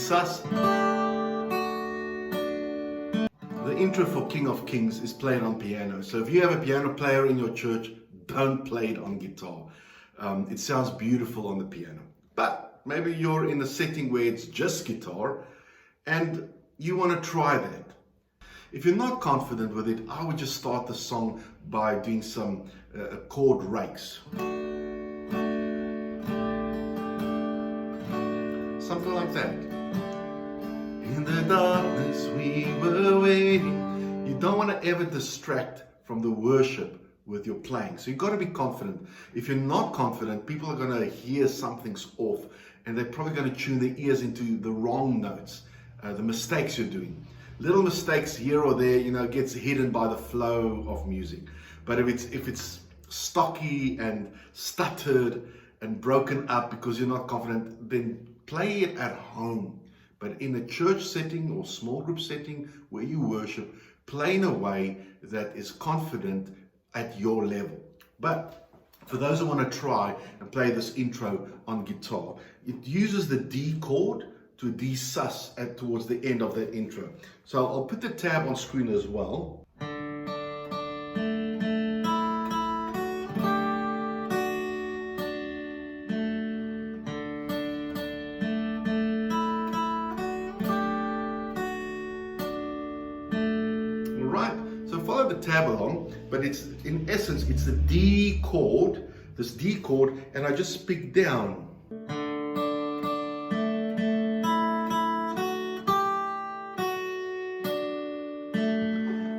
Dsus. The intro for King of Kings is played on piano. So if you have a piano player in your church, don't play it on guitar. It sounds beautiful on the piano. But maybe you're in a setting where it's just guitar and you want to try that. If you're not confident with it, I would just start the song by doing some chord rakes. Something like that. In the darkness we were waiting. You don't want to ever distract from the worship with your playing. So you've got to be confident. If you're not confident, people are going to hear something's off and they're probably going to tune their ears into the wrong notes, the mistakes you're doing. Little mistakes here or there, gets hidden by the flow of music. But if it's stocky and stuttered and broken up because you're not confident, then play it at home. But in a church setting or small group setting where you worship, play in a way that is confident at your level. But for those who want to try and play this intro on guitar, it uses the D chord to Dsus towards the end of that intro. So I'll put the tab on screen as well. Alright, so follow the tab along, but it's in essence, it's the D chord, this D chord, and I just pick down.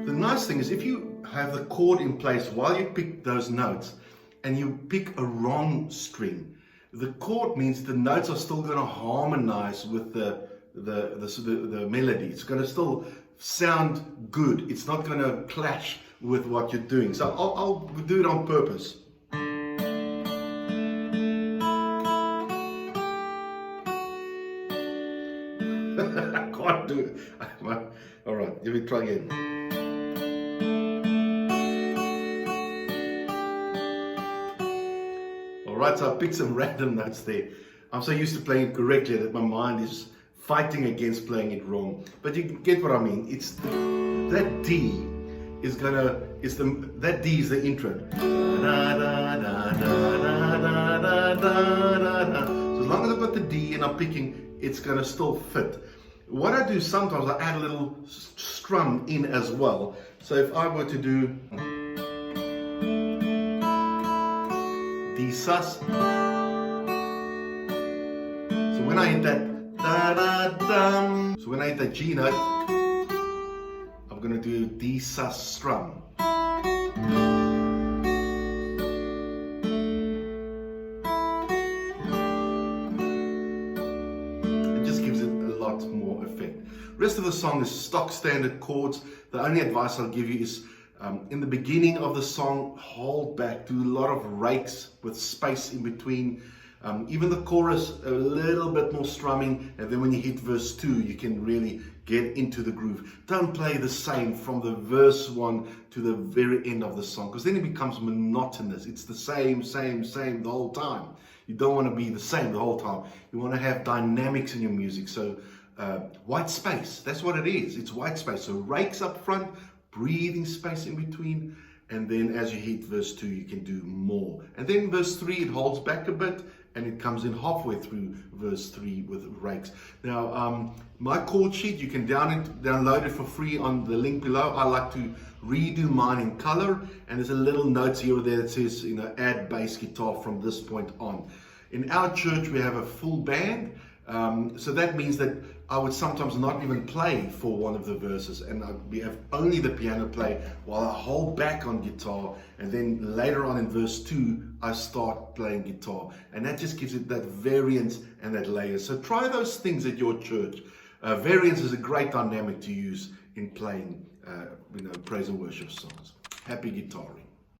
The nice thing is if you have the chord in place while you pick those notes and you pick a wrong string, the chord means the notes are still going to harmonize with the melody. It's going to still sound good. It's not going to clash with what you're doing. So I'll do it on purpose. I can't do it. All right, let me try again. Alright, so I picked some random notes there. I'm so used to playing it correctly that my mind is fighting against playing it wrong. But you get what I mean. It's that D is that D is the intro. So as long as I've got the D and I'm picking, it's gonna still fit. What I do sometimes, I add a little strum in as well. So if I were to do Dsus. So when I hit that da da dum, so when I hit that G note, I'm gonna do Dsus strum. It just gives it a lot more effect. Rest of the song is stock standard chords. The only advice I'll give you is in the beginning of the song, hold back, do a lot of rakes with space in between. Even the chorus, a little bit more strumming, and then when you hit verse 2, you can really get into the groove. Don't play the same from the verse 1 to the very end of the song, because then it becomes monotonous. It's the same the whole time. You don't want to be the same the whole time. You want to have dynamics in your music. So white space, that's what it is. It's white space. So rakes up front, breathing space in between, and then as you hit verse 2 you can do more, and then verse 3 it holds back a bit and it comes in halfway through verse 3 with rakes. Now my chord sheet, you can download it for free on the link below. I like to redo mine in color, and there's a little note here or there that says add bass guitar from this point on. In our church we have a full band, so that means that I would sometimes not even play for one of the verses, and we have only the piano play while I hold back on guitar, and then later on in verse 2 I start playing guitar, and that just gives it that variance and that layer. So try those things at your church. Variance is a great dynamic to use in playing praise and worship songs. Happy guitaring.